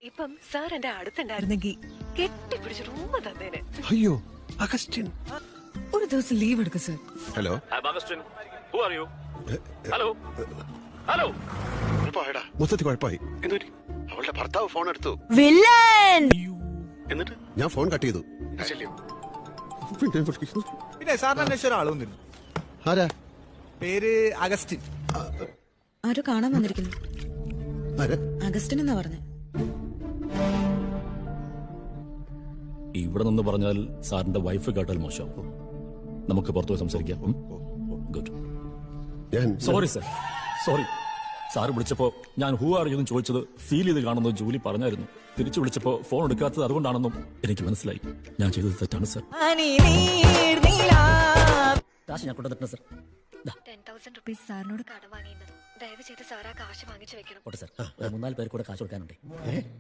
ഇപ്പം സാർ എന്റെ അടുത്തുണ്ടായിരുന്നെങ്കിൽ കെട്ടിപ്പിടിച്ച് റൂമ് തന്നേനെ. അയ്യോ അഗസ്റ്റിൻ, ഒരു ദിവസം ലീവ് എടുക്ക sir. Hello I'm Augustine. Who are you? Hello? Hello? മൊത്തത്തിൽ കുഴപ്പമായി. എന്തുപറ്റി? അവളുടെ ഭർത്താവ് ഫോൺ എടുത്തു. വില്ലൻ. എന്നിട്ട് ഞാൻ ഫോൺ കട്ട് ചെയ്തു. പിന്നെ വിളിക്കുന്നു. പിന്നെ സാറിന് അന്വേഷിച്ച ഒരാളൊന്നും ആരാ? പേര് അഗസ്റ്റിൻ. ആരോ കാണാൻ വന്നിരിക്കുന്നു. ആരാ? അഗസ്റ്റിൻ എന്നാ പറഞ്ഞേ. ഇവിടെ നിന്ന് പറഞ്ഞാൽ സാറിന്റെ വൈഫ് കേട്ടാൽ മോശം. നമുക്ക് പുറത്തു പോയി സംസാരിക്കാം. ഗുഡ്. ഞാൻ സോറി സർ, സോറി. സാർ വിളിച്ചപ്പോ ഞാൻ ഹൂ ആർ യു എന്ന് ചോദിച്ചത് ഫീൽ ചെയ്ത് കാണുന്നത് ജൂലി പറഞ്ഞായിരുന്നു. തിരിച്ചു വിളിച്ചപ്പോ ഫോൺ എടുക്കാത്തത് അതുകൊണ്ടാണെന്നും എനിക്ക് മനസ്സിലായി. ഞാൻ ചെയ്തത് തെറ്റാണ് സർ. കാശ് ഞാൻ കൊണ്ടുവന്നിട്ടുണ്ട് സർ. 10,000 റുപ്പീസ് സാറിനോട് കടം വാങ്ങിയിരുന്നു. ദയവ് ചെയ്ത് സാർ ആ കാശ് വാങ്ങിച്ചു വെക്കണം. ഓട്ടെ സർ, 3-4 പേര് കൂടെ കാശ് കൊടുക്കാനുണ്ട്.